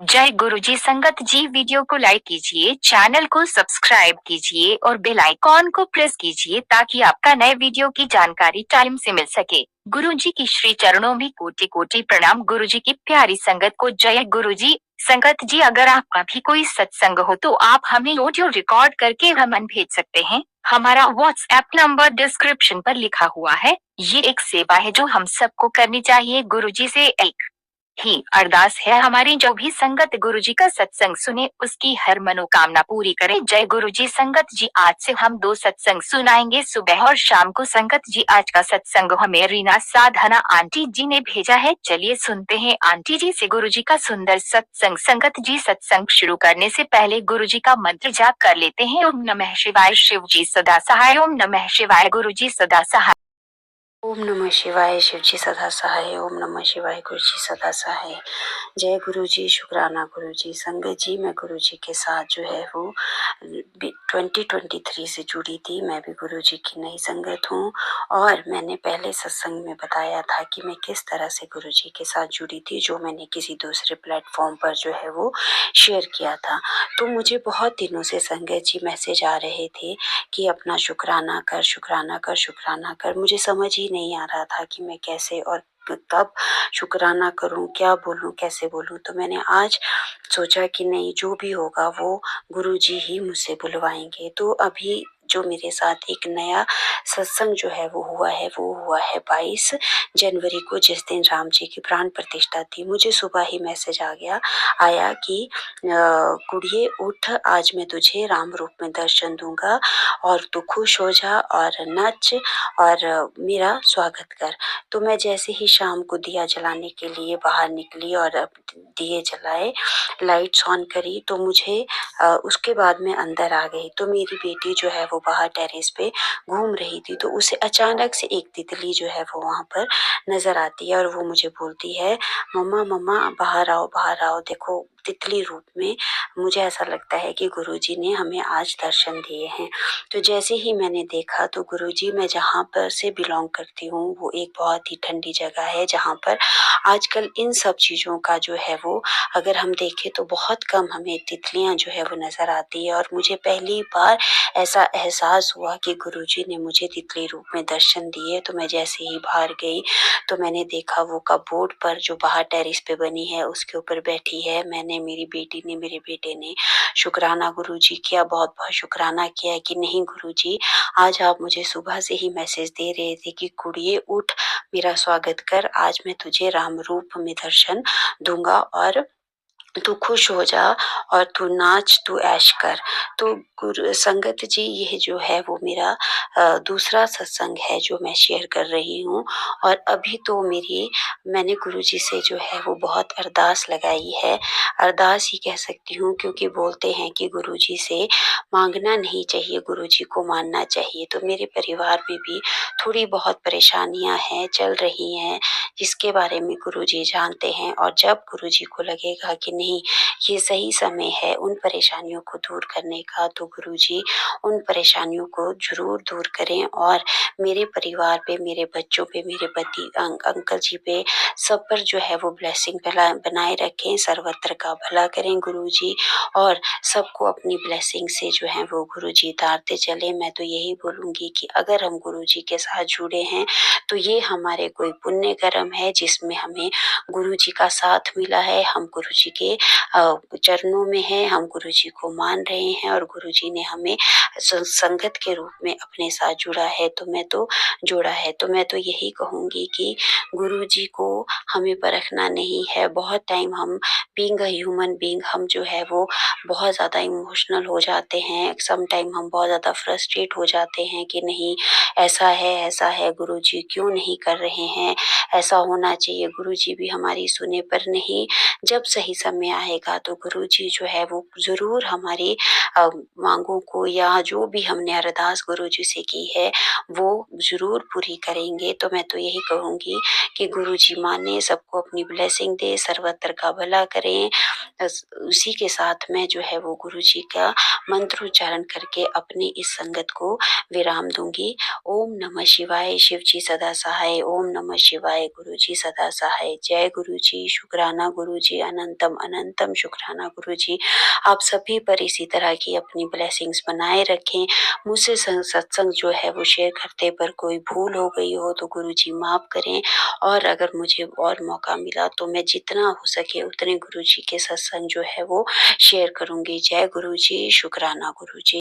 जय गुरुजी। संगत जी, वीडियो को लाइक कीजिए, चैनल को सब्सक्राइब कीजिए और बेल आइकॉन को प्रेस कीजिए ताकि आपका नए वीडियो की जानकारी टाइम से मिल सके। गुरुजी की श्री चरणों में कोटि कोटि प्रणाम। गुरुजी की प्यारी संगत को जय गुरुजी। संगत जी, अगर आपका भी कोई सत्संग हो तो आप हमें ऑडियो रिकॉर्ड करके रमन भेज सकते हैं। हमारा व्हाट्सएप नंबर डिस्क्रिप्शन पर लिखा हुआ है। ये एक सेवा है जो हम सबको करनी चाहिए। गुरुजी से एक ही अरदास है हमारी, जो भी संगत गुरुजी का सत्संग सुने उसकी हर मनोकामना पूरी करे। जय गुरुजी। संगत जी, आज से हम 2 सत्संग सुनाएंगे, सुबह और शाम को। संगत जी, आज का सत्संग हमें रीना साधना आंटी जी ने भेजा है। चलिए सुनते हैं आंटी जी से गुरुजी का सुंदर सत्संग। संगत जी, सत्संग शुरू करने से पहले गुरुजी का मंत्र जाप कर लेते हैं। ओम नमः शिवाय। शिव जी सदा सहाय। ओम नमः शिवाय। गुरुजी सदा सहाय। ओम नमः शिवाय। शिव जी सदा सहाय। ओम नमः शिवाय। गुरु जी सदा सहाय। जय गुरु जी। शुक्राना गुरु जी। संगत जी, मैं गुरु जी के साथ जो है वो 2023 से जुड़ी थी। मैं भी गुरु जी की नई संगत हूँ और मैंने पहले सत्संग में बताया था कि मैं किस तरह से गुरु जी के साथ जुड़ी थी, जो मैंने किसी दूसरे प्लेटफॉर्म पर जो है वो शेयर किया था। तो मुझे बहुत दिनों से संगत जी मैसेज आ रहे थे कि अपना शुक्राना कर, शुक्राना कर, शुक्राना कर। मुझे समझ ही नहीं आ रहा था कि मैं कैसे और कब शुक्राना करूं, क्या बोलूं, कैसे बोलूं। तो मैंने आज सोचा कि नहीं, जो भी होगा वो गुरुजी ही मुझसे बुलवाएंगे। तो अभी जो मेरे साथ एक नया सत्संग जो है वो हुआ है 22 जनवरी को, जिस दिन राम जी की प्राण प्रतिष्ठा थी। मुझे सुबह ही मैसेज आया कि कुड़िए उठ, आज मैं तुझे राम रूप में दर्शन दूंगा और तू खुश हो जा और नच और मेरा स्वागत कर। तो मैं जैसे ही शाम को दिया जलाने के लिए बाहर निकली और दिए जलाए, लाइट्स ऑन करी, तो मुझे उसके बाद मैं अंदर आ गई। तो मेरी बेटी जो है वो बाहर टेरेस पे घूम रही थी, तो उसे अचानक से एक तितली जो है वो वहां पर नजर आती है और वो मुझे बोलती है, मम्मा मम्मा बाहर आओ, बाहर आओ, देखो तितली रूप में। मुझे ऐसा लगता है कि गुरुजी ने हमें आज दर्शन दिए हैं। तो जैसे ही मैंने देखा, तो गुरुजी, मैं जहाँ पर से बिलोंग करती हूँ वो एक बहुत ही ठंडी जगह है, जहाँ पर आजकल इन सब चीज़ों का जो है वो अगर हम देखें तो बहुत कम हमें तितलियाँ जो है वो नज़र आती है। और मुझे पहली बार ऐसा एहसास हुआ कि गुरुजी ने मुझे तितली रूप में दर्शन दिए। तो मैं जैसे ही बाहर गई तो मैंने देखा वो कपबोर्ड पर जो बाहर टेरेस पे बनी है उसके ऊपर बैठी है। मैंने, मेरी बेटी ने, मेरे बेटे ने शुक्राना गुरुजी किया, बहुत बहुत शुक्राना किया कि नहीं गुरुजी, आज आप मुझे सुबह से ही मैसेज दे रहे थे कि कुड़िए उठ, मेरा स्वागत कर, आज मैं तुझे राम रूप में दर्शन दूंगा और तू खुश हो जा और तू नाच, तू ऐश कर। तो गुरु संगत जी, यह जो है वो मेरा दूसरा सत्संग है जो मैं शेयर कर रही हूँ। और अभी तो मैंने गुरुजी से जो है वो बहुत अरदास लगाई है, अरदास ही कह सकती हूँ, क्योंकि बोलते हैं कि गुरुजी से मांगना नहीं चाहिए, गुरुजी को मानना चाहिए। तो मेरे परिवार में भी थोड़ी बहुत परेशानियां हैं, चल रही हैं, जिसके बारे में गुरुजी जानते हैं। और जब गुरुजी को लगेगा कि नहीं, ये सही समय है उन परेशानियों को दूर करने का, तो गुरुजी उन परेशानियों को जरूर दूर करें और मेरे परिवार पे, मेरे बच्चों पे, मेरे पति अंकल जी पे, सब पर जो है वो ब्लेसिंग बनाए रखें, सर्वत्र का भला करें गुरुजी, और सबको अपनी ब्लेसिंग से जो है वो गुरुजी तारते चले। मैं तो यही बोलूंगी कि अगर हम गुरुजी के साथ जुड़े हैं तो ये हमारे कोई पुण्य कर्म है जिसमें हमें गुरुजी का साथ मिला है। हम गुरुजी के चरणों में हैं, हम गुरुजी को मान रहे हैं और गुरुजी ने हमें संगत के रूप में अपने साथ जोड़ा है। तो मैं तो यही कहूंगी कि गुरुजी को हमें परखना नहीं है। बहुत टाइम हम बीइंग अ ह्यूमन बीइंग, हम जो है वो बहुत ज़्यादा इमोशनल हो जाते हैं, सम टाइम हम बहुत ज़्यादा फ्रस्ट्रेट हो जाते हैं कि नहीं, ऐसा है, गुरुजी क्यों नहीं कर रहे हैं, ऐसा होना चाहिए, गुरुजी भी हमारी सुने। पर नहीं, जब सही समय आएगा तो गुरुजी जो है वो ज़रूर हमारी मांगों को, या जो भी हमने अरदास गुरुजी से की है वो ज़रूर पूरी करेंगे। तो मैं तो यही कहूँगी कि गुरुजी माने, सबको अपनी ब्लेसिंग दे, सर्वत्र का भला करें। उसी के साथ मैं जो है वो गुरुजी का मंत्र उच्चारण करके अपनी इस संगत को विराम दूंगी। ओम नमः शिवाय। शिव जी सदा सहाय। ओम नमः शिवाय। गुरु जी सदा सहाय। जय गुरु जी। शुक्राना गुरु जी। अनंतम अनंतम शुक्राना गुरुजी। आप सभी पर इसी तरह की अपनी ब्लेसिंग्स बनाए रखें। मुझसे सत्संग जो है वो शेयर करते पर कोई भूल हो गई हो तो गुरुजी माफ़ करें, और अगर मुझे और मौका मिला तो मैं जितना हो सके उतने गुरुजी के सत्संग जो है वो शेयर करूँगी। जय गुरुजी, शुक्राना गुरुजी।